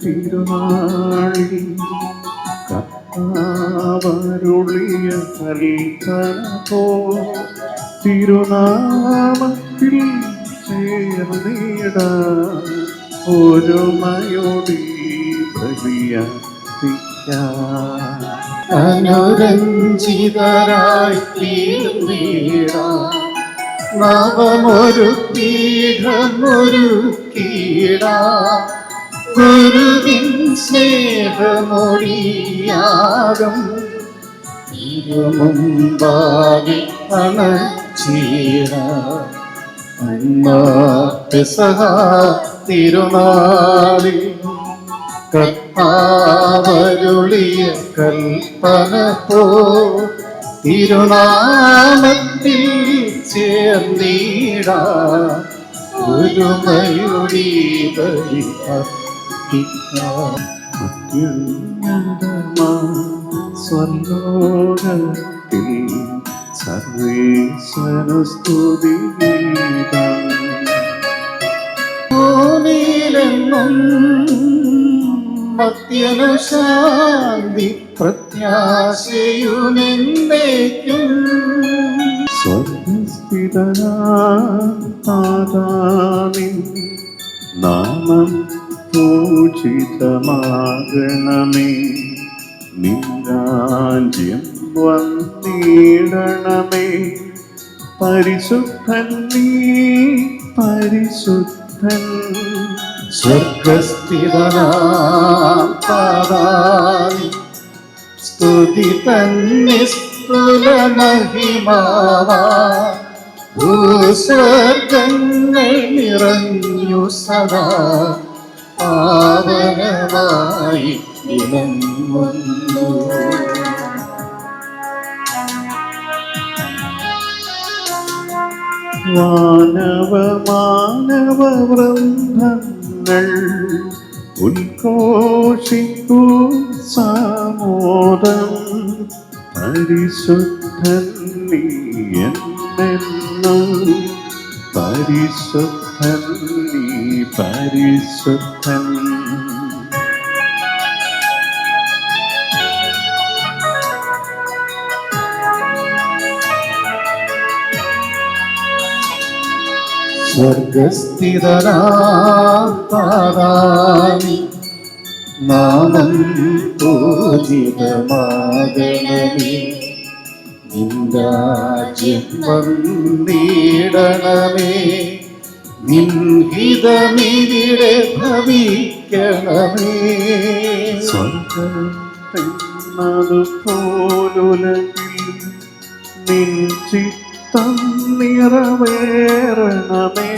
തിരുനാളിൽ കർത്താവരുളിയ കൽപ്പന പോ തിരുനാമത്തിൽ ചേർന്നിടാൻ ഒരുമയോടി ബലിയർപ്പിക്കാം. അനുരഞ്ജിതരായി തീർന്നിടാം നവമൊരു പീഠമൊരുക്കിടാം ഗുരുവിൻ സ്നേഹമൊഴിയാകം ഇരുമുമ്പാകെ അണച്ചിടാം. പെസഹ തിരുനാളിൽ കർത്താവരുളിയ കൽപ്പന പോ തിരുനാമത്തിൽ ചേർന്നിടാം ഒരുമയുടെ ബലിയർപ്പിക്കാം. സ്വർലോകത്തിൽ സർവേശ്വര സ്തുതിഗീതം ഭൂമിയിലെങ്ങും മർത്യനു ശാന്തി പ്രത്യാശയുമെന്നേക്കും. സ്വർഗസ്ഥിതനാഥാനിൻ നാമം പൂജിതമാകണമേ. നിൻ രാജ്യം വന്നിടണമേ. പരിശുദ്ധൻ നീ പരിശുദ്ധൻ. സ്വർഗസ്ഥിതനാഥാനി സ്തുതി തന്നിസ്തുല മഹിമാവാ ഭൂസ്വർഗങ്ങൾ നിറഞ്ഞു സദാ പാവനമായി ഇണങ്ങുന്നു. മാനവ വൃന്ദങ്ങൾ ഉദ്ഘോഷിക്കൂ സാമോദം. പരിശുദ്ധൻ നീ എന്നെന്നും പരിശുദ്ധൻ നീ പരിശുദ്ധൻ. സ്വർഗസ്ഥിതനാഥാനി നാമം പൂജിതമാകണമേ. നിൻ രാജ്യം വന്നിടണമേ. നിൻ ഹിതമിവിടെ ഭവിക്കണമേ. സ്വർഗമെന്നതുപോലുലകിൽ നിൻ ചിത്തം നിറവേറണമേ.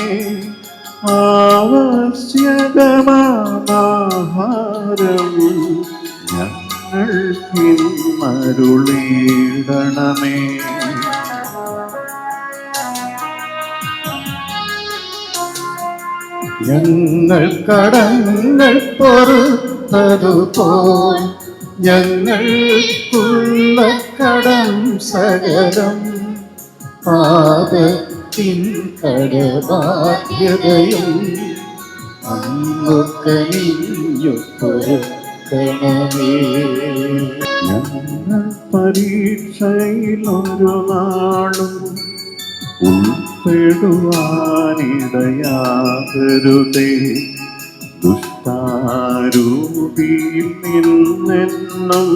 ആവശ്യകമാഹാരം ഞങ്ങൾക്കിന്നരുളിയിടണമേ. ഞങ്ങൾ കടങ്ങൾ പൊറുത്തതുപോൽ ഞങ്ങൾക്കുള്ള കടം സകലം പാപത്തിൻ കടബാധ്യതയും അങ്ങു കനിഞ്ഞു പൊറുക്കണമേ. ഞങ്ങൾ പരീക്ഷയിലൊരു നാളും ഉൾപ്പെടുവാനിടയാകരുതേ. ദുഷ്ടാരൂപിയിൽ നിന്നെന്നും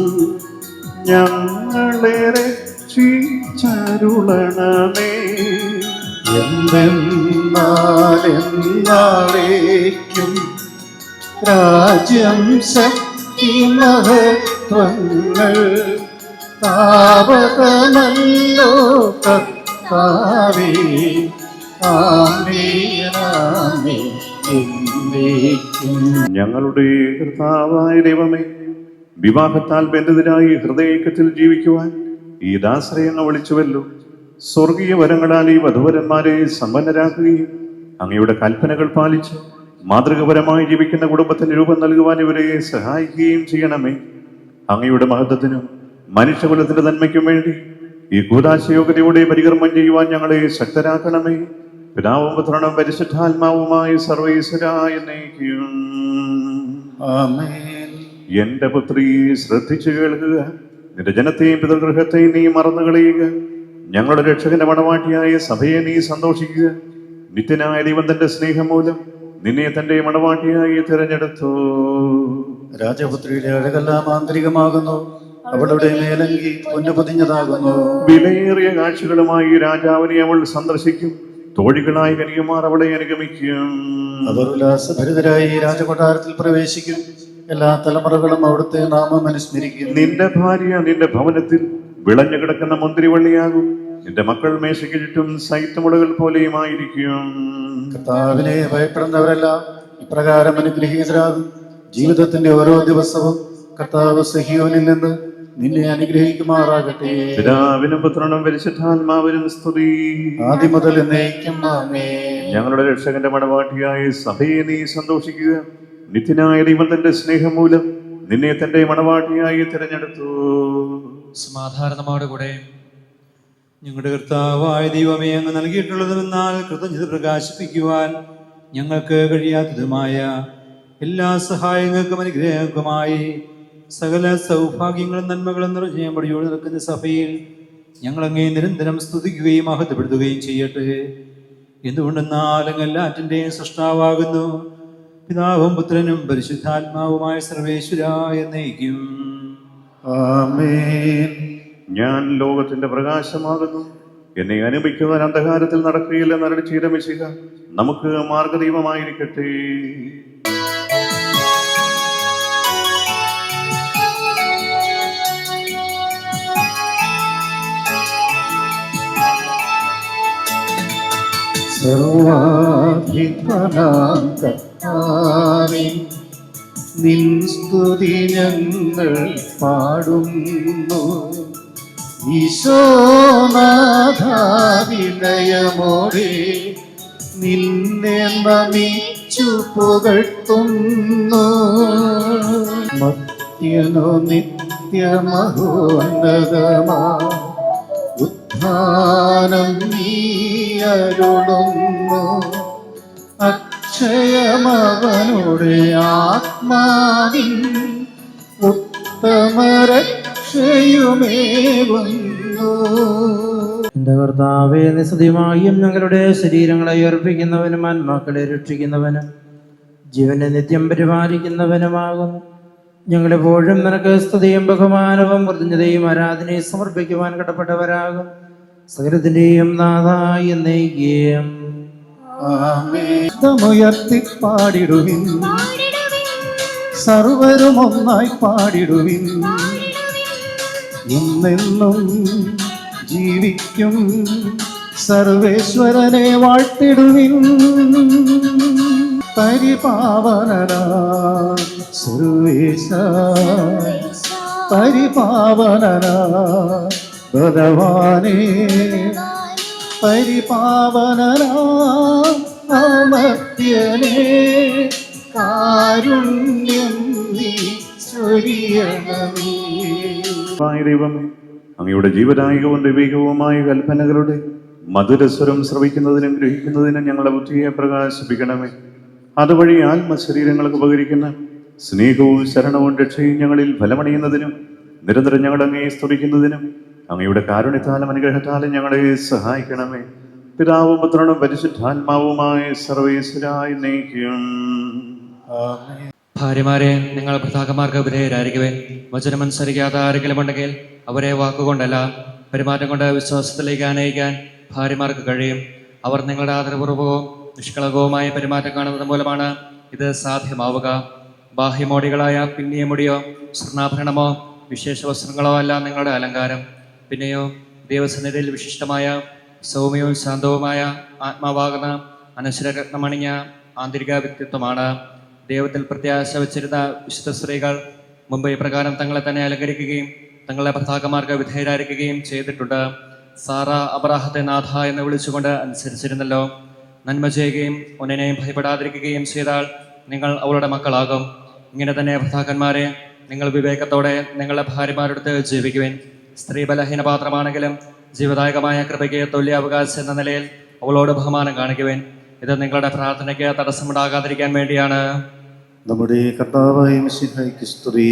ഞങ്ങളെ രക്ഷിച്ചരുളണമേ. എന്തെന്നാളെന്നാളേക്കും രാജ്യം ശക്തി മഹത്വങ്ങൾ താവകമല്ലോ കർത്താവേ. ആമേൻ ആമേൻ എന്നേക്കും. ഞങ്ങളുടെ കർത്താവായ ദൈവമേ, വിവാഹത്താൽ ബന്ധിതരായി ഹൃദയത്തിൽ ജീവിക്കുവാൻ ഈ ദാസരയങ്ങ് വിളിച്ചുവല്ലോ. സ്വർഗീയ വരങ്ങളാൽ ഈ വധുവരന്മാരെ സമ്പന്നരാക്കുകയും അങ്ങയുടെ കൽപ്പനകൾ പാലിച്ച് മാതൃകപരമായി ജീവിക്കുന്ന കുടുംബത്തിന് രൂപം നൽകുവാൻ ഇവരെ സഹായിക്കുകയും ചെയ്യണമേ. അങ്ങയുടെ മഹത്വത്തിനും മനുഷ്യകുലത്തിന്റെ നന്മയ്ക്കും വേണ്ടി ഈ കൂദാശയോഗ്യതയോടെ പരികർമ്മം ചെയ്യുവാൻ ഞങ്ങളെ ശക്തരാക്കണമേ. പിതാവും പുത്രനും പരിശുദ്ധാത്മാവുമായി സർവീശ്വരായ എന്നേക്കും. ആമേൻ. എന്റെ പുത്രി, ശ്രദ്ധിച്ചു കേൾക്കുക. നിന്റെ ജനത്തെയും പിതൃഗൃഹത്തെയും നീ മറന്നു കളയുക. ഞങ്ങളുടെ രക്ഷകന്റെ മണവാട്ടിയായ സഭയെ നീ സന്തോഷിക്കുക. നിത്യനായ ദൈവം തന്റെ സ്നേഹം മൂലം നിന്നെ തന്റെ മണവാട്ടിയായി തിരഞ്ഞെടുത്തു. രാജപുത്രിയുടെ അഴകെല്ലാം ആന്തരികമാകുന്നു, അവളുടെ മേലങ്കി പൊന്നു പൊതിഞ്ഞതാകുന്നു. വിലയേറിയ കാഴ്ചകളുമായി രാജാവിനെ അവൾ സന്ദർശിക്കും. തോഴികളായി കനിയുമാർ അവളെ അനുഗമിക്കും. അവർ ഉല്ലാസഭരിതരായി രാജകൊട്ടാരത്തിൽ പ്രവേശിക്കും. എല്ലാ തലമുറകളും അവിടുത്തെ നാമം അനുസ്മരിക്കും. നിന്റെ ഭാര്യ നിന്റെ ഭവനത്തിൽ വിളഞ്ഞു കിടക്കുന്ന മുന്തിരിവള്ളിയാകും. നിന്റെ മക്കൾ മേശയ്ക്ക് ചുറ്റും സൈത്തമുളകൾ പോലെയുമായിരിക്കും. കർത്താവിനെ ഭയപ്പെടുന്നവരെല്ലാം ഇപ്രകാരം അനുഗ്രഹീതരാകും. ജീവിതത്തിന്റെ ഓരോ ദിവസവും കർത്താവ് സഹിയോനിൽ നിന്ന് നിന്നെ അനുഗ്രഹിക്കുമാറാകട്ടെ. പിതാവിനും പുത്രനും പരിശുദ്ധാത്മാവിനും സ്തുതി, ആദ്യം മുതൽ എന്നേക്കും. ആമേൻ. ഞങ്ങളുടെ രക്ഷകന്റെ മണവാട്ടിയായ സഭയെ നീ സന്തോഷിക്കുക. നിത്യനായ ദൈവം തന്റെ സ്നേഹം മൂലം നിന്നെ തന്റെ മണവാട്ടിയായി തിരഞ്ഞെടുത്തു. സമാധാനത്തോടുകൂടെ ഞങ്ങളുടെ കർത്താവായ ദൈവമേ, അങ്ങ് നൽകിയിട്ടുള്ളതുമെന്നാൽ കൃതജ്ഞത പ്രകാശിപ്പിക്കുവാൻ ഞങ്ങൾക്ക് കഴിയാത്തതുമായ എല്ലാ സഹായങ്ങൾക്കും അനുഗ്രഹങ്ങൾക്കുമായി സകല സൗഭാഗ്യങ്ങളും നന്മകളും നിറഞ്ഞ മടിയോട് നിൽക്കുന്ന സഭയിൽ ഞങ്ങളങ്ങേ നിരന്തരം സ്തുതിക്കുകയും മഹത്വപ്പെടുത്തുകയും ചെയ്യട്ടെ. എന്തുകൊണ്ടെന്നാൽ അങ്ങ് എല്ലാറ്റിൻ്റെയും സൃഷ്ടാവാകുന്നു. പിതാവും പുത്രനും പരിശുദ്ധാത്മാവുമായ സർവേശ്വരായ എന്നേക്കും. ആമേൻ. ഞാൻ ലോകത്തിന്റെ പ്രകാശമാകുന്നു. എന്നെ അനുഭവിക്കുവാൻ അന്ധകാരത്തിൽ നടക്കുകയില്ലെന്ന് അരുളി ചെയ്ത മിശിഹ നമുക്ക് മാർഗദീപമായിരിക്കട്ടെ. സർവാധിപനാം കർത്താവേ, നിൻ സ്തുതി ഞങ്ങൾ പാടുന്നു. ഈശോനാഥാവിനയമോടെ നിന്നെ നമിച്ചു പുകഴ്ത്തുന്നു. മത്യനോ നിത്യമഹോന്നതമാ ഉത്ഥാനം നീയരുളുന്നു. അക്ഷയമവനുടെ ആത്മാവിൻ ഉത്തമരക്ഷയുമേകുന്നു. എന്റെ കർത്താവേ, നിസ്തുതിയുമായും ഞങ്ങളുടെ ശരീരങ്ങളെ അർപ്പിക്കുന്നവനും ആത്മാക്കളെ രക്ഷിക്കുന്നവനും ജീവനെ നിത്യം പരിപാലിക്കുന്നവനുമാകുന്നു. ഞങ്ങളെപ്പോഴും നിനക്ക് സ്തുതിയും ബഹുമാനവും കൃതജ്ഞതയും ആരാധനയും സമർപ്പിക്കുവാൻ കടപ്പെട്ടവരാകും. സകലത്തിന്റെയും നാഥായ എന്നേക്കും. ഉയർത്തി പാടിടുവിൻ, സർവരും ഒന്നായി പാടിടുവിൻ. എന്നെന്നും ജീവിക്കും സർവേശ്വരനെ വാഴ്ത്തിടുവിൻ. പരിപാവനനാം സർവേശ, പരിപാവനനാം ഭഗവാനേ, പരിപാവനനാം അമർത്യനേ, കാരുണ്യം നീ ചൊരിയണമേ. ദൈവമേ, അങ്ങയുടെ ജീവദായകവും ദൈവികവുമായ കൽപ്പനകളുടെ മധുരസ്വരം ശ്രവിക്കുന്നതിനും ഗ്രഹിക്കുന്നതിനും ഞങ്ങളുടെ ബുദ്ധിയെ പ്രകാശിപ്പിക്കണമേ. അതുവഴി ആത്മശരീരങ്ങൾക്ക് ഉപകരിക്കുന്ന സ്നേഹവും ശരണവും രക്ഷയും ഞങ്ങളിൽ ഫലമണിയുന്നതിനും നിരന്തരം ഞങ്ങളങ്ങേ സ്തുതിക്കുന്നതിനും അങ്ങയുടെ കാരുണ്യത്താലും അനുഗ്രഹത്താലും ഞങ്ങളെ സഹായിക്കണമേ. പിതാവും പുത്രനും പരിശുദ്ധാത്മാവുമായ സർവേശ്വരായ എന്നേക്കും. ഭാര്യമാരെ, നിങ്ങൾ ഭർത്താക്കന്മാർക്ക് വിധേയരായിരിക്കുവാൻ. വചനമനുസരിക്കാത്ത ആരെങ്കിലും ഉണ്ടെങ്കിൽ അവരെ വാക്കുകൊണ്ടല്ല പെരുമാറ്റം കൊണ്ട് വിശ്വാസത്തിലേക്ക് ആനയിക്കാൻ ഭാര്യമാർക്ക് കഴിയും. അവർ നിങ്ങളുടെ ആദരപൂർവകവും നിഷ്കളങ്കവുമായ പെരുമാറ്റം കാണുന്നത് മൂലമാണ് ഇത് സാധ്യമാവുക. ബാഹ്യമോടികളായ പിന്നിയ മുടിയോ സ്വർണ്ണാഭരണമോ വിശേഷ വസ്ത്രങ്ങളോ അല്ല നിങ്ങളുടെ അലങ്കാരം. പിന്നെയോ ദൈവസന്നിധിയിൽ വിശിഷ്ടമായ സൗമ്യവും ശാന്തവുമായ ആത്മാവാകുന്ന അനശ്വരരത്നമണിഞ്ഞ ആന്തരിക വ്യക്തിത്വമാണ്. ദൈവത്തിൽ പ്രത്യാശ വച്ചിരുന്ന വിശുദ്ധ സ്ത്രീകൾ മുമ്പ് ഇപ്രകാരം തങ്ങളെ തന്നെ അലങ്കരിക്കുകയും തങ്ങളുടെ ഭർത്താക്കന്മാർക്ക് വിധേയരായിരിക്കുകയും ചെയ്തിട്ടുണ്ട്. സാറ അബ്രാഹത്തെ നാഥ എന്ന് വിളിച്ചുകൊണ്ട് അനുസരിച്ചിരുന്നല്ലോ. നന്മ ചെയ്യുകയും ഒന്നിനെയും ഭയപ്പെടാതിരിക്കുകയും ചെയ്താൽ നിങ്ങൾ അവളുടെ മക്കളാകും. ഇങ്ങനെ തന്നെ ഭർത്താക്കന്മാരെ, നിങ്ങൾ വിവേകത്തോടെ നിങ്ങളുടെ ഭാര്യമാരെടുത്ത് ജീവിക്കുവിൻ. സ്ത്രീ ബലഹീന പാത്രമാണെങ്കിലും ജീവദായകമായ കൃപയ്ക്ക് തുല്യ അവകാശം എന്ന നിലയിൽ അവളോട് ബഹുമാനം കാണിക്കുവേൻ. ഇത് നിങ്ങളുടെ പ്രാർത്ഥനയ്ക്ക് തടസ്സമുണ്ടാകാതിരിക്കാൻ വേണ്ടിയാണ്. നമ്മുടെ കർത്താവായ മിശിഹായ്ക്ക് സ്തുതി.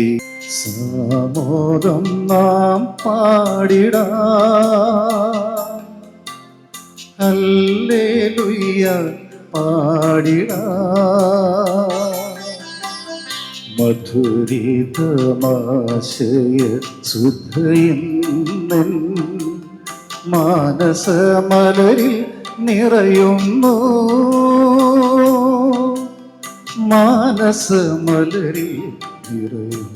സാമോദം നാം പാടിടാം, ഹല്ലേലൂയ പാടിടാം. മധുരിതമാശയ സുധയിന്നൻ മാനസമലരിൽ നിറയുന്നു, മാനസമലരിൽ നിറയുന്നു.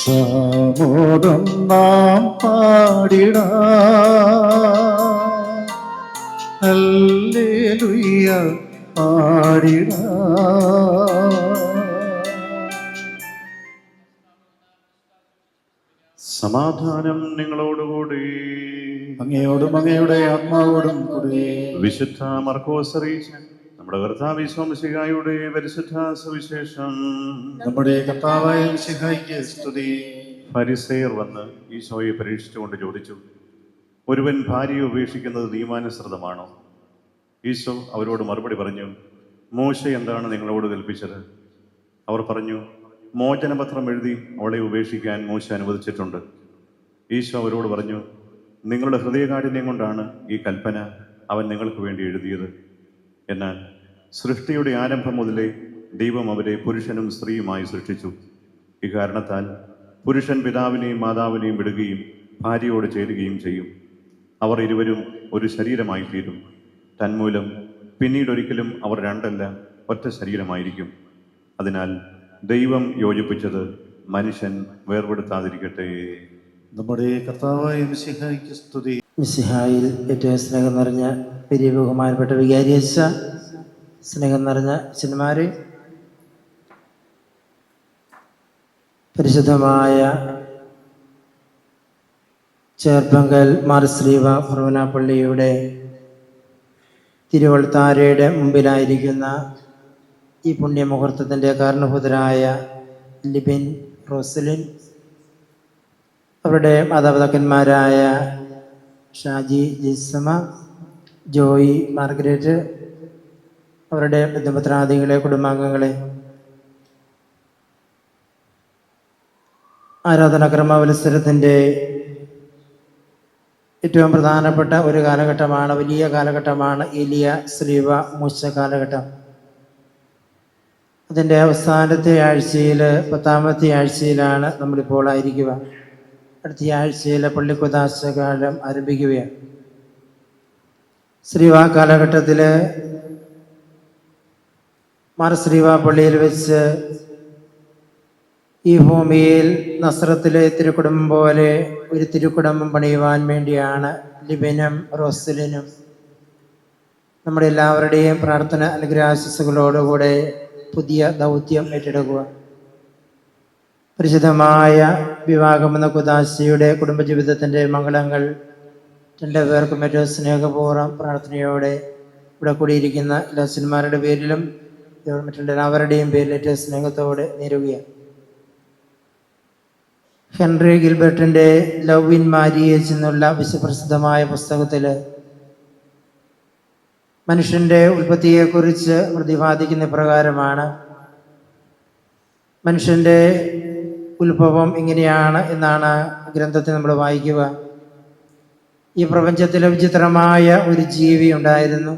സാമോദം നാം പാടിടാം, ഹല്ലേലൂയ പാടിടാം. സമാധാനം നിങ്ങളോടുകൂടി. അങ്ങയോടും അങ്ങയുടെ ആത്മാവോടും കൂടെ. വിശുദ്ധ മർക്കോസ് അറിയിച്ച നമ്മുടെ കർത്താവ് ഈശോ മിശിഹായുടെ പരിശുദ്ധ സുവിശേഷം. നമ്മുടെ കർത്താവായ മിശിഹായ്ക്ക് സ്തുതി. ഫരിസേയർ വന്ന് ഈശോയെ പരീക്ഷിച്ചുകൊണ്ട് ചോദിച്ചു, ഒരുവൻ ഭാര്യയെ ഉപേക്ഷിക്കുന്നത് നിയമാനുസൃതമാണോ? ഈശോ അവരോട് മറുപടി പറഞ്ഞു, മോശെ എന്താണ് നിങ്ങളോട് കൽപ്പിച്ചത്? അവർ പറഞ്ഞു, മോചനപത്രം എഴുതി അവളെ ഉപേക്ഷിക്കാൻ മോശെ അനുവദിച്ചിട്ടുണ്ട്. ഈശോ അവരോട് പറഞ്ഞു, നിങ്ങളുടെ ഹൃദയകാഠിന്യം കൊണ്ടാണ് ഈ കൽപ്പന അവൻ നിങ്ങൾക്ക് വേണ്ടി എഴുതിയത്. എന്നാൽ സൃഷ്ടിയുടെ ആരംഭം മുതലേ ദൈവം അവരെ പുരുഷനും സ്ത്രീയുമായി സൃഷ്ടിച്ചു. ഇക്കാരണത്താൽ പുരുഷൻ പിതാവിനെയും മാതാവിനെയും വിടുകയും ഭാര്യയോട് ചേരുകയും ചെയ്യും. അവർ ഇരുവരും ഒരു ശരീരമായി തീരും. തന്മൂലം പിന്നീടൊരിക്കലും അവർ രണ്ടല്ല, ഒറ്റ ശരീരമായിരിക്കും. അതിനാൽ ദൈവം യോജിപ്പിച്ചത് മനുഷ്യൻ വേർപെടുത്താതിരിക്കട്ടെ. നമ്മുടെ കർത്താവായ മിശിഹായ്ക്ക് സ്തുതി. മിശിഹായിൽ ഏറ്റവും സ്നേഹം നിറഞ്ഞ വലിയ ബഹുമാനപ്പെട്ട വികാരിയച്ഛ, സ്നേഹം നിറഞ്ഞ അച്ഛന്മാരെ, പരിശുദ്ധമായ ചേർപ്പങ്കൽ മാർ ശ്രീവ ഫൊറോന പള്ളിയുടെ തിരുവൾത്താരയുടെ മുമ്പിലായിരിക്കുന്ന ഈ പുണ്യമുഹൂർത്തത്തിൻ്റെ കാരണഭൂതരായ ലിബിൻ, റോസലിൻ, അവരുടെ മാതാപിതാക്കന്മാരായ ഷാജി, ജിസമ, ജോയി, മാർഗരറ്റ്, അവരുടെ ബന്ധുമിത്രാദികളെ, കുടുംബാംഗങ്ങളെ, ആരാധനാക്രമ മത്സരത്തിൻ്റെ ഏറ്റവും പ്രധാനപ്പെട്ട ഒരു കാലഘട്ടമാണ്, വലിയ കാലഘട്ടമാണ് ഏലിയ ശ്രീവ മൂശ കാലഘട്ടം. അതിൻ്റെ അവസാനത്തെ ആഴ്ചയിൽ, 10ാമത്തെ ആഴ്ചയിലാണ് നമ്മളിപ്പോൾ ആയിരിക്കുക. അടുത്ത ആഴ്ചയിൽ പള്ളിക്കുദാശ കാലം ആരംഭിക്കുകയാണ്. ശ്രീവ കാലഘട്ടത്തിൽ മാർ ശ്രീവ പള്ളിയിൽ വെച്ച് ഈ ഭൂമിയിൽ നസ്രത്തിലെ തിരുക്കുടുംബം പോലെ ഒരു തിരുക്കുടുംബം പണിയുവാൻ വേണ്ടിയാണ് ലിബിനും റോസലിനും നമ്മുടെ എല്ലാവരുടെയും പ്രാർത്ഥന അനുഗ്രഹാശിസുകളോടുകൂടെ പുതിയ ദൗത്യം ഏറ്റെടുക്കുക. പരിശുദ്ധമായ വിവാഹമെന്ന കുദാശയുടെ കുടുംബജീവിതത്തിൻ്റെ മംഗളങ്ങൾ രണ്ടുപേർക്കും ഏറ്റവും സ്നേഹപൂർവ്വം പ്രാർത്ഥനയോടെ ഇവിടെ കൂടിയിരിക്കുന്ന എല്ലാ അച്ഛന്മാരുടെ പേരിലും മറ്റുള്ള എല്ലാവരുടെയും പേരിൽ ഏറ്റവും സ്നേഹത്തോടെ നേരുകയാണ്. ഹെൻറി ഗിൽബർട്ടിൻ്റെ ലവ് ഇൻ മാരിയേജ് എന്നുള്ള വിശ്വപ്രസിദ്ധമായ പുസ്തകത്തിൽ മനുഷ്യൻ്റെ ഉൽപ്പത്തിയെക്കുറിച്ച് പ്രതിപാദിക്കുന്ന പ്രകാരമാണ്. മനുഷ്യൻ്റെ ഉത്ഭവം ഇങ്ങനെയാണ് എന്നാണ് ഗ്രന്ഥത്തിൽ നമ്മൾ വായിക്കുക. ഈ പ്രപഞ്ചത്തിൽ വിചിത്രമായ ഒരു ജീവി ഉണ്ടായിരുന്നു.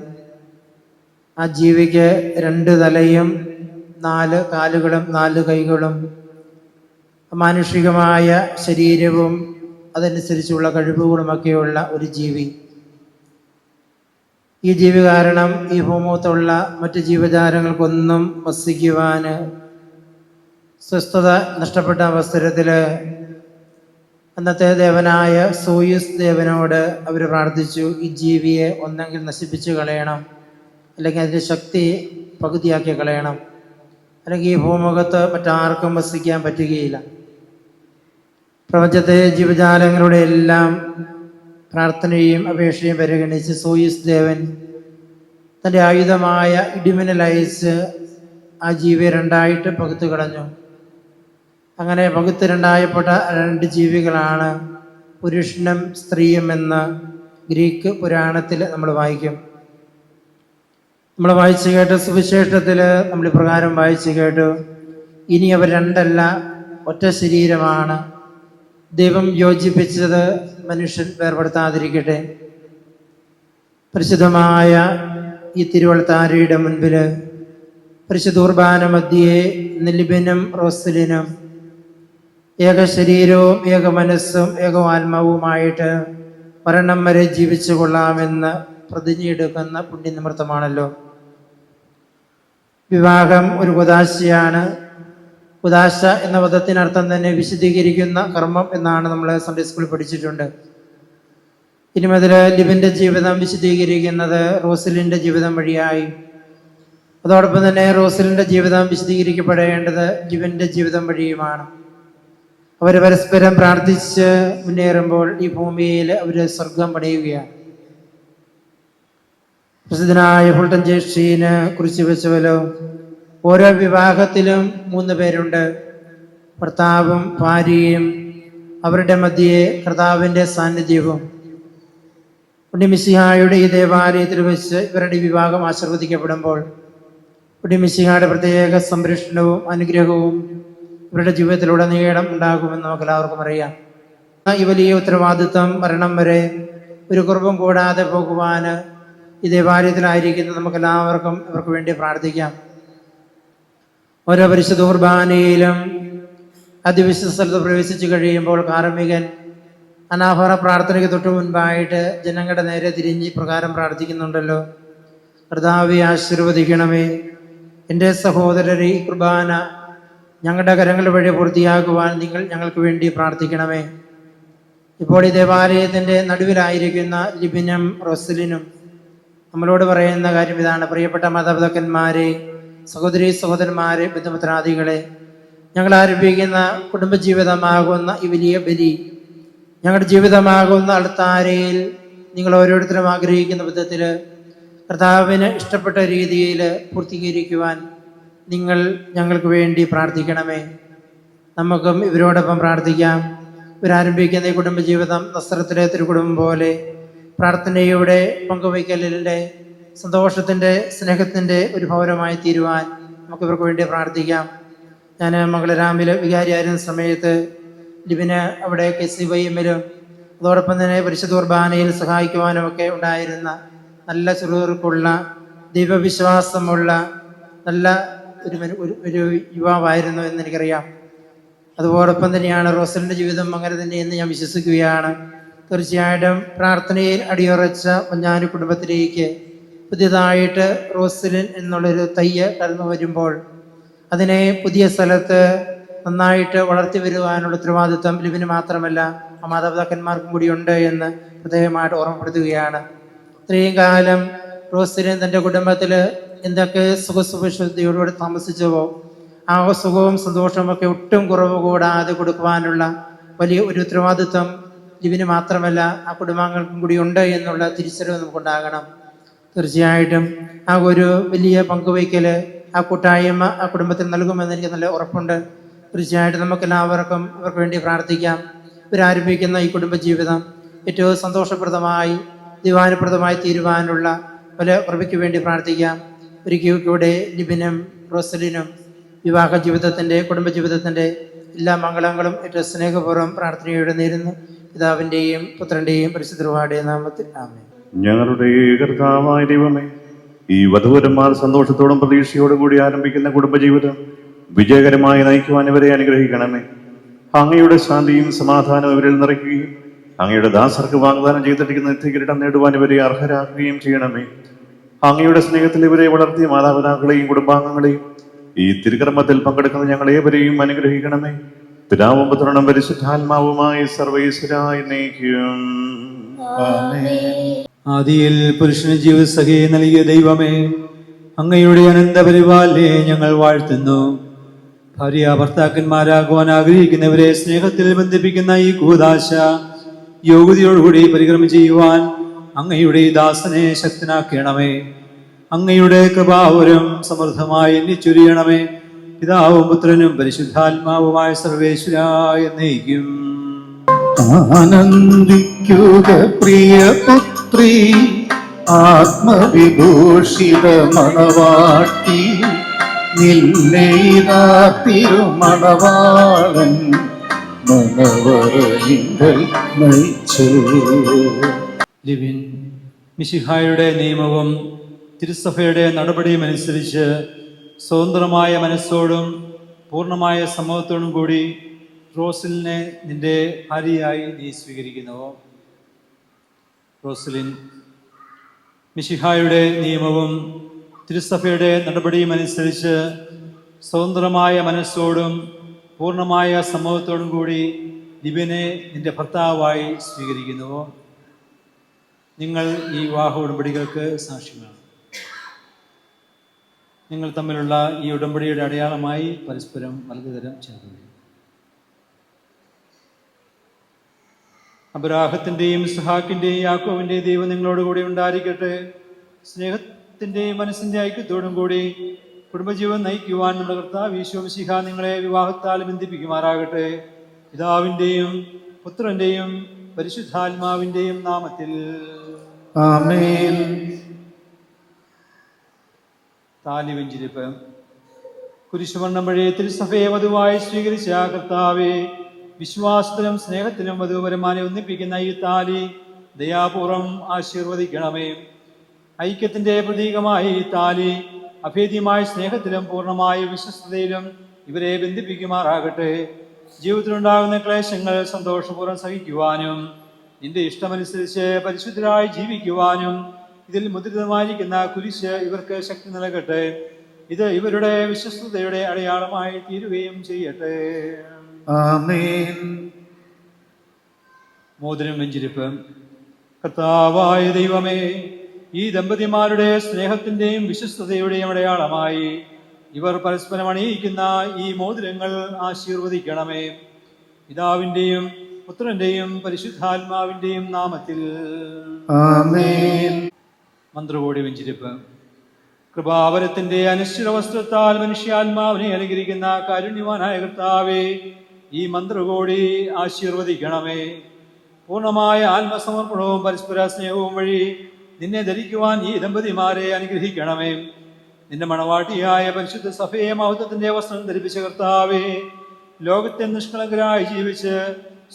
ആ ജീവിക്ക് 2 തലയും 4 കാലുകളും 4 കൈകളും മാനുഷികമായ ശരീരവും അതനുസരിച്ചുള്ള കഴിവുകളുമൊക്കെയുള്ള ഒരു ജീവി. ഈ ജീവി കാരണം ഈ ഭൂമുഖത്തുള്ള മറ്റ് ജീവജാലങ്ങൾക്കൊന്നും വസിക്കുവാൻ സ്വസ്ഥത നഷ്ടപ്പെട്ട അവസരത്തിൽ അന്നത്തെ ദേവനായ സോയൂസ് ദേവനോട് അവർ പ്രാർത്ഥിച്ചു, ഈ ജീവിയെ ഒന്നെങ്കിൽ നശിപ്പിച്ച് കളയണം, അല്ലെങ്കിൽ അതിൻ്റെ ശക്തി പകുതിയാക്കി കളയണം, അല്ലെങ്കിൽ ഈ ഭൂമുഖത്ത് മറ്റാർക്കും വസിക്കാൻ പറ്റുകയില്ല. പ്രപഞ്ചത്തെ ജീവജാലങ്ങളുടെ എല്ലാം പ്രാർത്ഥനയും അപേക്ഷയും പരിഗണിച്ച് സോയൂസ് ദേവൻ തൻ്റെ ആയുധമായ ഇടിമിന്നൽ അയച്ച് ആ ജീവിയെ 2ആയിട്ട് പകുത്തു കളഞ്ഞു. അങ്ങനെ പകുത്ത് 2ആയപ്പെട്ട 2 ജീവികളാണ് പുരുഷനും സ്ത്രീയും എന്ന് ഗ്രീക്ക് പുരാണത്തിൽ നമ്മൾ വായിക്കും. നമ്മൾ വായിച്ചു കേട്ട സുവിശേഷത്തിൽ നമ്മൾ ഇപ്രകാരം വായിച്ചു കേട്ടു: ഇനി അവർ രണ്ടല്ല, ഒറ്റ ശരീരമാണ്. ദൈവം യോജിപ്പിച്ചത് മനുഷ്യൻ വേർപെടുത്താതിരിക്കട്ടെ. പരിശുദ്ധമായ ഈ തിരുവൾത്താരയുടെ മുൻപിൽ പരിശുദ്ധ കുർബാന മധ്യേ ലിബിനും റോസലിനും ഏക ശരീരവും ഏക മനസ്സും ഏക ആത്മാവുമായിട്ട് മരണം വരെ ജീവിച്ചു കൊള്ളാമെന്ന് പ്രതിജ്ഞയെടുക്കുന്ന പുണ്യനിമിത്തമാണല്ലോ. വിവാഹം ഒരു കുദാശയാണ്. കുദാശ എന്ന പദത്തിനർത്ഥം തന്നെ വിശദീകരിക്കുന്ന കർമ്മം എന്നാണ് നമ്മൾ സൺഡേ സ്കൂളിൽ പഠിച്ചിട്ടുണ്ട്. ഇനി മുതൽ ലിബിൻ്റെ ജീവിതം വിശദീകരിക്കുന്നത് റോസലിൻ്റെ ജീവിതം വഴിയായി. അതോടൊപ്പം തന്നെ റോസലിൻ്റെ ജീവിതം വിശദീകരിക്കപ്പെടേണ്ടത് ലിബിൻ്റെ ജീവിതം വഴിയുമാണ്. അവർ പരസ്പരം പ്രാർത്ഥിച്ച് മുന്നേറുമ്പോൾ ഈ ഭൂമിയിൽ അവർ സ്വർഗം പണിയുകയാണ്. പ്രസിദ്ധനായ ഫുൾട്ടൻ ജേഷീനെ കുറിച്ച് വെച്ചവല്ലോ, ഓരോ വിവാഹത്തിലും 3 പേരുണ്ട്: ഭർത്താവും ഭാര്യയും, അവരുടെ മധ്യേ കർത്താവിൻ്റെ സാന്നിധ്യവും. പുണ്യമിശിഹായുടെ ഈ ദേവാലയത്തിൽ വെച്ച് ഇവരുടെ വിവാഹം ആശീർവദിക്കപ്പെടുമ്പോൾ പുണ്യമിശിഹായുടെ പ്രത്യേക സംരക്ഷണവും അനുഗ്രഹവും ഇവരുടെ ജീവിതത്തിലുടനീളം ഉണ്ടാകുമെന്ന് നമുക്ക് എല്ലാവർക്കും അറിയാം. ഈ വലിയ ഉത്തരവാദിത്വം മരണം വരെ ഒരു കുറവും കൂടാതെ പോകുവാൻ ഈ ദേവാലയത്തിലായിരിക്കുന്ന നമുക്കെല്ലാവർക്കും ഇവർക്ക് വേണ്ടി പ്രാർത്ഥിക്കാം. ഓരോ പരിശുദ്ധ കുർബാനയിലും അതിവിശുദ്ധ സ്ഥലത്ത് പ്രവേശിച്ചു കഴിയുമ്പോൾ കാർമ്മികൻ അനാഹോറ പ്രാർത്ഥനയ്ക്ക് തൊട്ട് മുൻപായിട്ട് ജനങ്ങളുടെ നേരെ തിരിഞ്ഞ് പ്രകാരം പ്രാർത്ഥിക്കുന്നുണ്ടല്ലോ: കർത്താവേ, ആശീർവദിക്കണമേ. എൻ്റെ സഹോദരരെ, ഈ കുർബാന ഞങ്ങളുടെ കരങ്ങൾ വഴി പൂർത്തിയാക്കുവാൻ നിങ്ങൾ ഞങ്ങൾക്ക് വേണ്ടി പ്രാർത്ഥിക്കണമേ. ഇപ്പോൾ ഈ ദേവാലയത്തിൻ്റെ നടുവിലായിരിക്കുന്ന ലിബിനും റോസലിനും നമ്മളോട് പറയുന്ന കാര്യം ഇതാണ്: പ്രിയപ്പെട്ട മാതാപിതാക്കന്മാരെ, സഹോദരീ സഹോദരന്മാരെ, ബന്ധുമിത്രാദികളെ, ഞങ്ങൾ ആരംഭിക്കുന്ന കുടുംബജീവിതമാകുന്ന ഈ വലിയ ബലി, ഞങ്ങളുടെ ജീവിതമാകുന്ന അൾത്താരയിൽ നിങ്ങൾ ഓരോരുത്തരും ആഗ്രഹിക്കുന്ന വിധത്തിൽ കർത്താവിന് ഇഷ്ടപ്പെട്ട രീതിയിൽ പൂർത്തീകരിക്കുവാൻ നിങ്ങൾ ഞങ്ങൾക്ക് വേണ്ടി പ്രാർത്ഥിക്കണമേ. നമുക്കും ഇവരോടൊപ്പം പ്രാർത്ഥിക്കാം. ഇവരാരംഭിക്കുന്ന ഈ കുടുംബജീവിതം നസ്രത്തിലെ തിരുകുടുംബം പോലെ പ്രാർത്ഥനയുടെ പങ്കുവയ്ക്കലിൻ്റെ സന്തോഷത്തിൻ്റെ സ്നേഹത്തിൻ്റെ ഒരു ഭവനമായി തീരുവാൻ നമുക്ക് ഇവർക്ക് വേണ്ടി പ്രാർത്ഥിക്കാം. ഞാൻ മംഗളരാമിൽ വികാരിയായിരുന്ന സമയത്ത് ലിബിന് അവിടെ KCYM-ലും അതോടൊപ്പം തന്നെ പരിശുദ്ധ കുർബാനയിൽ സഹായിക്കുവാനും ഒക്കെ ഉണ്ടായിരുന്ന നല്ല ചുറുചുറുക്കുള്ള ദൈവവിശ്വാസമുള്ള നല്ല ഒരു യുവാവായിരുന്നു എന്ന് എനിക്കറിയാം. അതോടൊപ്പം തന്നെയാണ് റോസലിൻ്റെ ജീവിതം അങ്ങനെ തന്നെയെന്ന് ഞാൻ വിശ്വസിക്കുകയാണ്. തീർച്ചയായിട്ടും പ്രാർത്ഥനയിൽ അടിയുറച്ച പൊന്നാനി കുടുംബത്തിലേക്ക് പുതിയതായിട്ട് റോസലിൻ എന്നുള്ളൊരു തയ്യ് കടന്നു വരുമ്പോൾ അതിനെ പുതിയ സ്ഥലത്ത് നന്നായിട്ട് വളർത്തി വരുവാനുള്ള ഉത്തരവാദിത്വം ലിബിന് മാത്രമല്ല മാതാപിതാക്കന്മാർക്കും കൂടി ഉണ്ട് എന്ന് പ്രത്യേകമായിട്ട് ഓർമ്മപ്പെടുത്തുകയാണ്. ഇത്രയും കാലം റോസലിൻ തൻ്റെ കുടുംബത്തിൽ എന്തൊക്കെ സുഖസുവിശുദ്ധിയോടുകൂടി താമസിച്ചുവോ ആ സുഖവും സന്തോഷവും ഒക്കെ ഒട്ടും കുറവ് കൂടാതെ കൊടുക്കുവാനുള്ള വലിയ ഒരു ഉത്തരവാദിത്വം ലിബിന് മാത്രമല്ല ആ കുടുംബാംഗങ്ങൾക്കും കൂടി ഉണ്ട് എന്നുള്ള തിരിച്ചറിവ് നമുക്കുണ്ടാകണം. തീർച്ചയായിട്ടും ആ ഒരു വലിയ പങ്കുവയ്ക്കൽ ആ കൂട്ടായ്മ ആ കുടുംബത്തിൽ നൽകുമെന്ന് എനിക്ക് നല്ല ഉറപ്പുണ്ട്. തീർച്ചയായിട്ടും നമുക്കെല്ലാവർക്കും ഇവർക്ക് വേണ്ടി പ്രാർത്ഥിക്കാം. ഇവരാരംഭിക്കുന്ന ഈ കുടുംബജീവിതം ഏറ്റവും സന്തോഷപ്രദമായി ദൈവാനുപ്രദമായി തീരുവാനുള്ള പല കൃപയ്ക്ക് വേണ്ടി പ്രാർത്ഥിക്കാം. ഒരിക്കൽ കൂടെ ലിബിനും റോസലിനും വിവാഹ ജീവിതത്തിൻ്റെ കുടുംബജീവിതത്തിൻ്റെ എല്ലാ മംഗളങ്ങളും ഏറ്റവും സ്നേഹപൂർവ്വം പ്രാർത്ഥനയോടെ നേരുന്നു. പിതാവിൻ്റെയും പുത്രൻ്റെയും പരിശുദ്ധ റൂഹായുടെയും നാമത്തിൽ ആമേൻ. ഞങ്ങളുടെ കർത്താവായ ദൈവമേ, ഈ വധൂവരന്മാർ സന്തോഷത്തോടും പ്രതീക്ഷയോടും കൂടി ആരംഭിക്കുന്ന കുടുംബജീവിതം വിജയകരമായി നയിക്കുവാൻ ഇവരെ അനുഗ്രഹിക്കണമേ. അങ്ങയുടെ ശാന്തിയും സമാധാനവും ഇവരിൽ നിറയ്ക്കുകയും അങ്ങയുടെ ദാസർക്ക് വാഗ്ദാനം ചെയ്തിരിക്കുന്ന നിത്യകിരീടം നേടുവാൻ ഇവരെ അർഹരാക്കുകയും ചെയ്യണമേ. അങ്ങയുടെ സ്നേഹത്തിൽ ഇവരെ വളർത്തിയ മാതാപിതാക്കളെയും കുടുംബാംഗങ്ങളെയും ഈ തിരുക്കർമ്മത്തിൽ പങ്കെടുക്കുന്ന ഞങ്ങളേവരെയും അനുഗ്രഹിക്കണമേ. പിതാവും പുത്രനും പരിശുദ്ധാത്മാവുമായി സർവ്വേശ്വരായ നയിക്കും. ആദിയിൽ പുരുഷന് ജീവസഖി നൽകിയ ദൈവമേ, അങ്ങയുടെ അനന്തപരിപാലനെ ഞങ്ങൾ വാഴ്ത്തുന്നു. ഭാര്യ ഭർത്താക്കന്മാരാകുവാൻ ആഗ്രഹിക്കുന്നവരെ സ്നേഹത്തിൽ ബന്ധിപ്പിക്കുന്ന ഈ കൂദാശ യോഗ്യതയോടുകൂടി പരിക്രമം ചെയ്യുവാൻ അങ്ങയുടെ ദാസനെ ശക്തനാക്കണമേ. അങ്ങയുടെ കൃപാവരം സമൃദ്ധമായി എണ്ണിച്ചൊരിയണമേ. പിതാവും പുത്രനും പരിശുദ്ധാത്മാവുമായ സർവേശ്വരായ നയിക്കും. ആനന്ദിക്കുക പ്രിയപുത്രി, ആത്മവിഭൂഷിത മണവാട്ടി, നിന്നെ ഇതാ തിരുമണവാളൻ മനവറയിങ്കൽ നയിച്ചു. ലിവിൻ മിശിഹായുടെ നിയമവും തിരുസഭയുടെ നടപടിയും അനുസരിച്ച് സ്വതന്ത്രമായ മനസ്സോടും പൂർണ്ണമായ സമ്മതത്തോടും കൂടി റോസലിനെ നിന്റെ ഭാര്യയായി നീ സ്വീകരിക്കുന്നുവോ? റോസലിൻ മിശിഹായുടെ നിയമവും തിരുസഭയുടെ നടപടിയും അനുസരിച്ച് സ്വതന്ത്രമായ മനസ്സോടും പൂർണ്ണമായ സമ്മതത്തോടും കൂടി ലിബിനെ നിന്റെ ഭർത്താവായി സ്വീകരിക്കുന്നുവോ? നിങ്ങൾ ഈ വിവാഹ ഉടമ്പടികൾക്ക് സാക്ഷികളാണ്. നിങ്ങൾ തമ്മിലുള്ള ഈ ഉടമ്പടിയുടെ അടയാളമായി പരസ്പരം വലതുതരം ചേർന്നു. അബ്രാഹത്തിൻ്റെയും ഇസ്ഹാക്കിൻ്റെയും യാക്കോബിൻ്റെയും ദൈവം നിങ്ങളോടുകൂടി ഉണ്ടായിരിക്കട്ടെ. സ്നേഹത്തിൻ്റെയും മനസ്സിൻ്റെ ഐക്യത്തോടും കൂടി കുടുംബജീവൻ നയിക്കുവാൻ നമ്മുടെ കർത്താവ് ഈശോ മിശിഹ നിങ്ങളെ വിവാഹത്താൽ ബന്ധിപ്പിക്കുമാറാകട്ടെ. പിതാവിൻ്റെയും പുത്രൻ്റെയും പരിശുദ്ധാത്മാവിൻ്റെയും നാമത്തിൽ ആമേൻ. താലി വെഞ്ചിരിപ്പ്. കുരിശുമരണം വഴി തിരുസഭയെ വധുവായി സ്വീകരിച്ച കർത്താവെ, വിശ്വാസത്തിലും സ്നേഹത്തിലും വധുവരന്മാരെ ഒന്നിപ്പിക്കുന്ന ഈ താലി ദയാപൂർവം ആശീർവദിക്കണമേ. ഐക്യത്തിന്റെ പ്രതീകമായി ഈ താലി അഭേദ്യമായ സ്നേഹത്തിലും പൂർണ്ണമായ വിശ്വസ്തയിലും ഇവരെ ബന്ധിപ്പിക്കുമാറാകട്ടെ. ജീവിതത്തിലുണ്ടാകുന്ന ക്ലേശങ്ങൾ സന്തോഷപൂർവ്വം സഹിക്കുവാനും നിന്റെ ഇഷ്ടമനുസരിച്ച് പരിശുദ്ധരായി ജീവിക്കുവാനും ഇതിൽ മുദ്രിതമായിരിക്കുന്ന കുരിശ് ഇവർക്ക് ശക്തി നൽകട്ടെ. ഇത് ഇവരുടെ വിശ്വസ്തയുടെ അടയാളമായി തീരുകയും ചെയ്യട്ടെ. ആമേൻ. മോതിരം വെഞ്ചിരിപ്പ്. കർത്താവായ ദൈവമേ, ഈ ദമ്പതിമാരുടെ സ്നേഹത്തിന്റെയും വിശ്വസ്തതയുടെയും അടയാളമായി ഇവർ പരസ്പരം അണിയിക്കുന്ന ഈ മോതിരങ്ങൾ ആശീർവദിക്കണമേ. പിതാവിന്റെയും പുത്രന്റെയും പരിശുദ്ധാത്മാവിന്റെയും നാമത്തിൽ ആമേൻ. മന്ത്രകോടി വെഞ്ചിരിപ്പ്. കൃപാവരത്തിന്റെ അനിശ്ചിത വസ്ത്രത്താൽ മനുഷ്യാത്മാവിനെ അനുകരിക്കുന്ന കാരുണ്യവാനായ കർത്താവേ, ഈ മന്ത്രകോടി ആശീർവദിക്കണമേ. പൂർണ്ണമായ ആത്മസമർപ്പണവും പരസ്പര സ്നേഹവും വഴി നിന്നെ ധരിക്കുവാൻ ഈ ദമ്പതിമാരെ അനുഗ്രഹിക്കണമേ. നിന്റെ മണവാട്ടിയായ പരിശുദ്ധ സഭയെ മഹത്വത്തിന്റെ വസ്ത്രം ധരിപ്പിച്ച കർത്താവേ, ലോകത്തെ നിഷ്കളങ്കരായി ജീവിച്ച്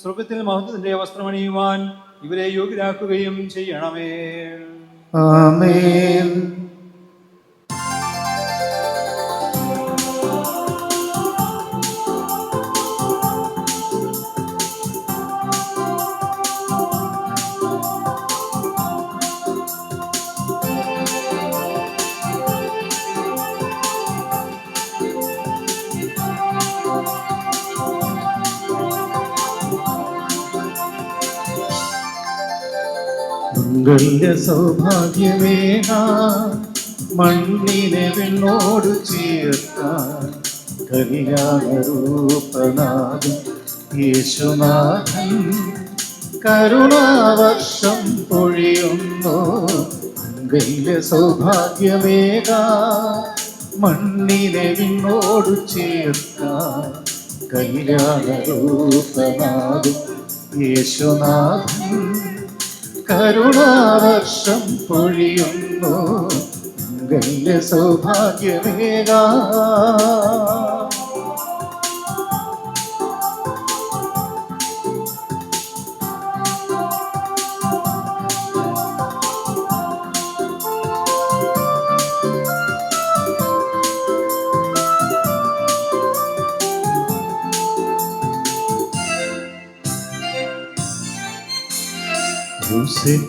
സ്വർഗത്തിൽ മഹത്വത്തിന്റെ വസ്ത്രമണിയുവാൻ ഇവരെ യോഗ്യരാക്കുകയും ചെയ്യണമേ. ആമേൻ. മംഗല്യ സൗഭാഗ്യമേകാൻ മണ്ണിനെ വിണ്ണോട് ചേർക്കാൻ കല്യാണരൂപനാഥൻ യേശുനാഥൻ കരുണാവർഷം പൊഴിയുന്നു. മംഗല്യ സൗഭാഗ്യമേകാൻ മണ്ണിനെ വിണ്ണോട് ചേർക്കാൻ കല്യാണരൂപനാഥൻ യേശുനാഥൻ കരുണാവർഷം പൊഴിയുന്നു. മംഗല്യ സൗഭാഗ്യമേകാ.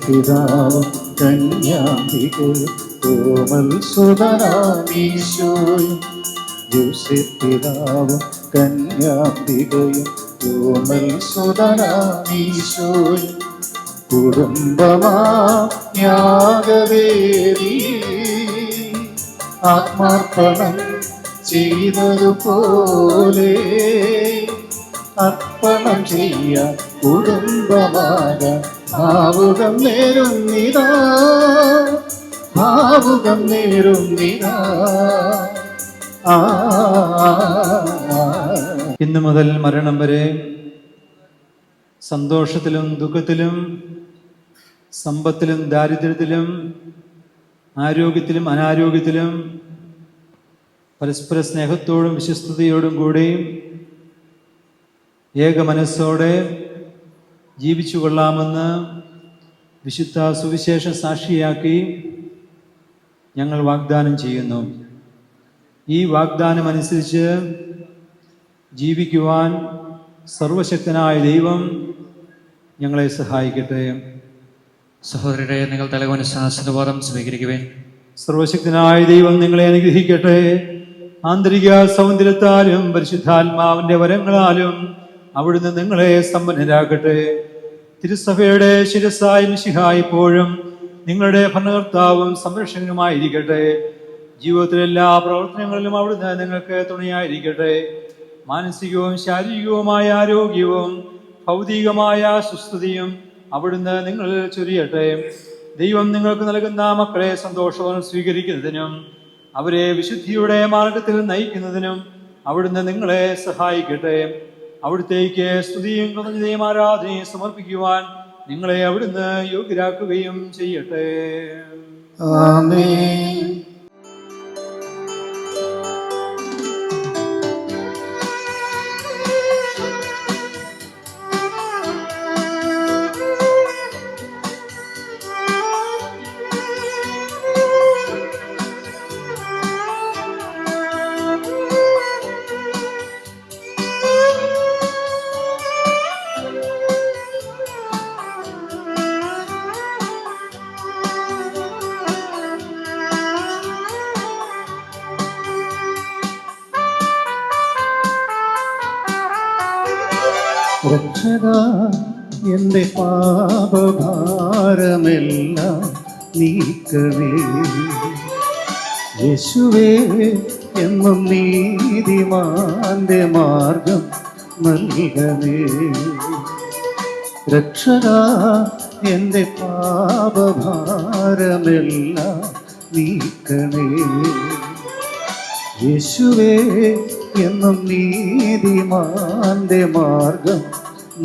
പിതാവും കന്യാംബികയും കോമൽ സുതനാമീശോയും, പിതാവും കന്യാംബികയും കോമൽ സുതനാമീശോയും, കുടുംബമായാകവേരി ആത്മാർപ്പണം ചെയ്തതുപോലെ അർപ്പണം ചെയ്യാൻ കുടുംബമാകാൻ ഭാവുകം നേരുന്നിതാ, ഭാവുകം നേരുന്നിതാ. ഇന്നു മുതൽ മരണം വരെ സന്തോഷത്തിലും ദുഃഖത്തിലും, സമ്പത്തിലും ദാരിദ്ര്യത്തിലും, ആരോഗ്യത്തിലും അനാരോഗ്യത്തിലും പരസ്പര സ്നേഹത്തോടും വിശ്വസ്തയോടും കൂടെയും ഏക മനസ്സോടെ ജീവിച്ചു കൊള്ളാമെന്ന് വിശുദ്ധ സുവിശേഷ സാക്ഷിയാക്കി ഞങ്ങൾ വാഗ്ദാനം ചെയ്യുന്നു. ഈ വാഗ്ദാനം അനുസരിച്ച് ജീവിക്കുവാൻ സർവശക്തനായ ദൈവം ഞങ്ങളെ സഹായിക്കട്ടെ. സഹോദരരെ, നിങ്ങൾ തലകുനിച്ച് ശാസ്ത്രബോധം സ്വീകരിക്കുവേൻ. സർവശക്തനായ ദൈവം നിങ്ങളെ അനുഗ്രഹിക്കട്ടെ. ആന്തരിക സൗന്ദര്യത്താലും പരിശുദ്ധാത്മാവിന്റെ വരങ്ങളാലും അവിടുന്ന് നിങ്ങളെ സമ്പന്നരാക്കട്ടെ. തിരുസഭയുടെ ശിരസ്സായ മിശിഹാ ഇപ്പോഴും നിങ്ങളുടെ ഭരണകർത്താവും സംരക്ഷകനുമായിരിക്കട്ടെ. ജീവിതത്തിലെ എല്ലാ പ്രവർത്തനങ്ങളിലും അവിടുന്ന് നിങ്ങൾക്ക് തുണയായിരിക്കട്ടെ. മാനസികവും ശാരീരികവുമായ ആരോഗ്യവും ഭൗതികമായ സുസ്ഥിതിയും അവിടുന്ന് നിങ്ങളിൽ ചൊരിയട്ടെ. ദൈവം നിങ്ങൾക്ക് നൽകുന്ന മക്കളെ സന്തോഷവും സ്വീകരിക്കുന്നതിനും അവരെ വിശുദ്ധിയുടെ മാർഗത്തിൽ നയിക്കുന്നതിനും അവിടുന്ന് നിങ്ങളെ സഹായിക്കട്ടെ. അവിടുത്തേക്ക് സ്തുതിയും കൃതജ്ഞതയും ആരാധനയും സമർപ്പിക്കുവാൻ നിങ്ങളെ അവിടുന്ന് യോഗ്യരാക്കുകയും ചെയ്യട്ടെ. ആമേൻ. രക്ഷകാ, എന്റെ പാപഭാരമെല്ലാം നീക്കവേ. യേശുവേ, എന്നും നീതിമാന്റെ മാർഗം നൽകണേ. രക്ഷകാ, എന്റെ പാപഭാരമെല്ലാം നീക്കണേ. യേശുവേ, എന്നും നീതിമാന്റെ മാർഗം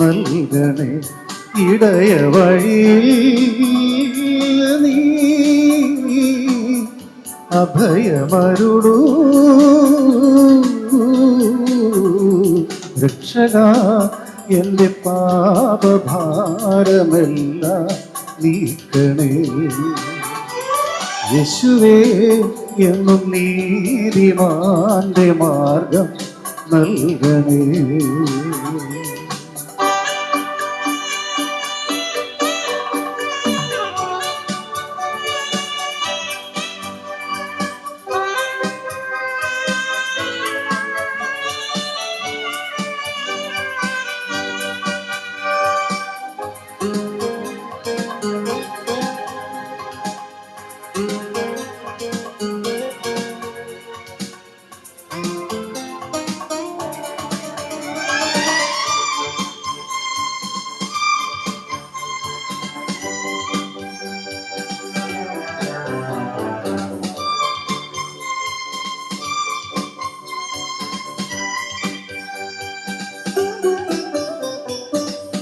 നൽകണേ. ഇടയവഴി നീ അഭയമരുളൂ. രക്ഷകാ, എന്റെ പാപഭാരമെല്ലാം നീക്കണേ. യേശുവേ, എന്നും നീതിമാന്റെ മാർഗം നൽകണേ.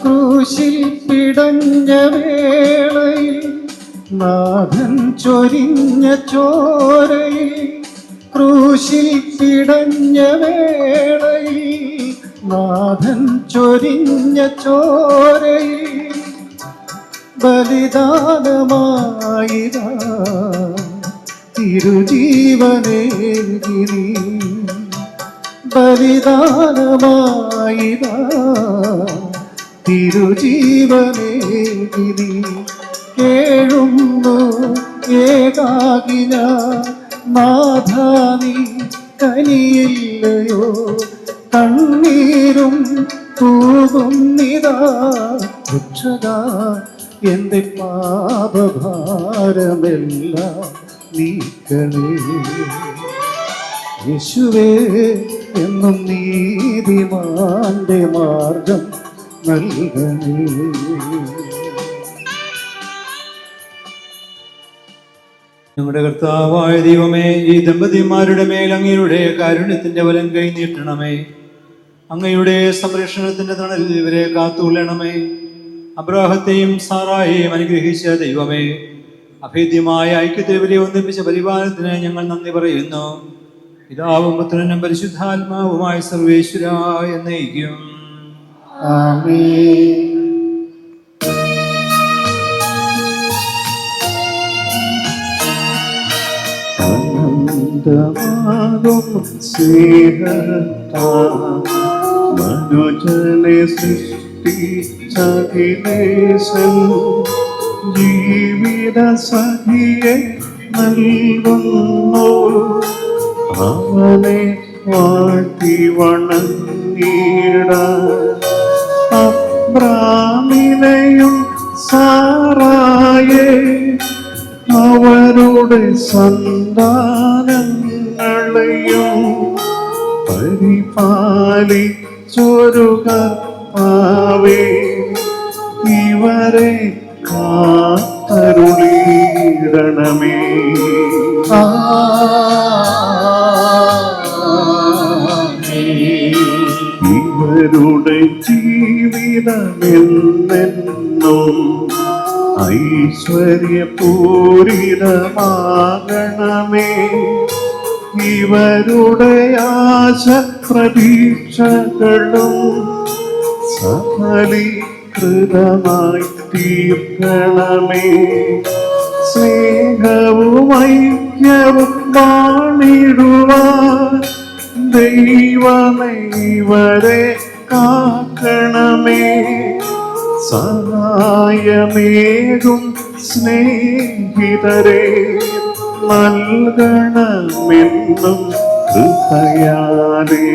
ക്രൂശിൽ പിടഞ്ഞ വേളയിൽ നാഥൻ ചൊരിഞ്ഞ ചോരയിൽ. ക്രൂശിൽ പിടഞ്ഞ വേളയിൽ നാഥൻ ചൊരിഞ്ഞ ചോരയിൽ ബലിദാനമായിതാ തിരുജീവനേകി നീ. ബലിദാനമായിതാ തിരുജീവനേകി നീ. കേഴുന്നു ഏകാകിന നാഥാ, നീ കനിയില്ലയോ? കണ്ണീരും തൂകുന്നിതാ. രക്ഷകാ, എന്റെ പാപഭാരമെല്ലാം നീക്കണേ. യേശുവേ, എന്നും നീതിമാന്റെ മാർഗം നൽകണേ. ഞങ്ങളുടെ കർത്താവായ ദൈവമേ, ഈ ദമ്പതിമാരുടെ മേൽ അങ്ങയുടെ കാരുണ്യത്തിന്റെ വലം കൈ നീട്ടണമേ. അങ്ങയുടെ സംരക്ഷണത്തിന്റെ തണലിൽ ഇവരെ കാത്തുകൊള്ളണമേ. അബ്രാഹത്തെയും സാറായെയും അനുഗ്രഹിച്ച ദൈവമേ, അഭേദ്യമായ ഐക്യത്തിൽ ഇവരെ ഒന്നിപ്പിച്ച പരിപാലനത്തിന് ഞങ്ങൾ നന്ദി പറയുന്നു. പിതാവും പുത്രനും പരിശുദ്ധാത്മാവുമായ സർവേശ്വരായ എന്നേക്കും. ആമേൻ. അനന്തമാകും സ്നേഹത്താൽ മനുജനെ സൃഷ്ടിച്ചഖിലേശൻ ജീവിത സഖിയെ നൽകുന്നു. അവനെ വാഴ്ത്തി വണങ്ങിടാൻ അബ്രാമിനെയും സാറായെ അവരുടെ സന്താനങ്ങളെയും പരിപാലിച്ചൊരു കർത്താവേ, ഇവരെ കാത്തരുളിയിടണമേ. ഇവരുടെ ജീവിതമെന്നെന്നും ഐശ്വര്യപൂരിതമാകണമേ. ഇവരുടെ ആശ പ്രതീക്ഷകളും സഫലീകൃതമായി തീർക്കണമേ. സ്നേഹവും ഐക്യവും വാണിടുവാൻ ദൈവമേ ഇവരെ കാക്കണമേ. സഹായമേകും സ്നേഹിതരെ നൽകണമെന്നും കൃപയാലേ.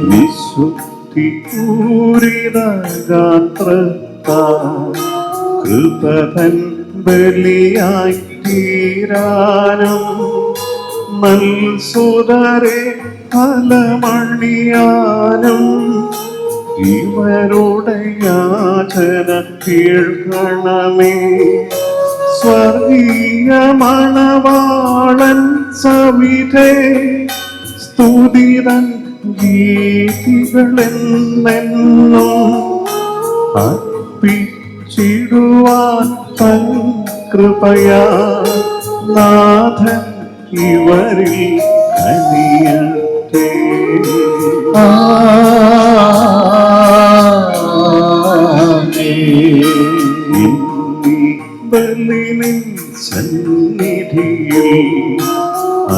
വിശുദ്ധി പൂരിത ഗാത്രത്താൽ കൃപതൻ ബലിയായി തീരാനും മൽസുതരെ ഫലമണിയാനും ഇവരുടെ യാചന കേൾക്കണമേ. സ്വർഗീയ മണവാളൻ സവിധേ സ്തുതിതൻ ഗീതികളെന്നെന്നും അർപ്പിച്ചിടുവാൻ തൻ കൃപയാ നാഥൻ ഇവരിൽ കനിയട്ടെ. ബലിനിൻ സന്നിധിയിൽ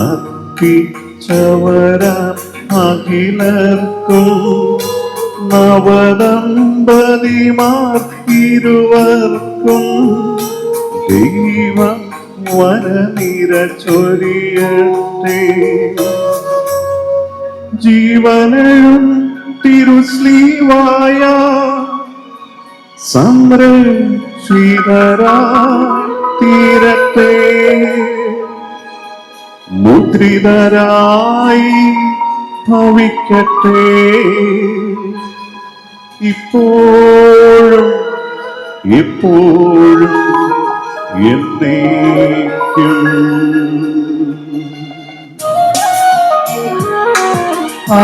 അർപ്പിച്ചവരാ അഖിലർക്കും നവദമ്പതിമാർ ഇരുവർക്കും ദൈവം വരനിര ചൊരിയട്ടെ. ജീവനും തിരുസ്ലീവായ സംരക്ഷിതരായി തീരട്ടെ. മുദ്രിതരായി ഭവിക്കട്ടെ. ഇപ്പോഴും എപ്പോഴും എന്നേക്കും. ആ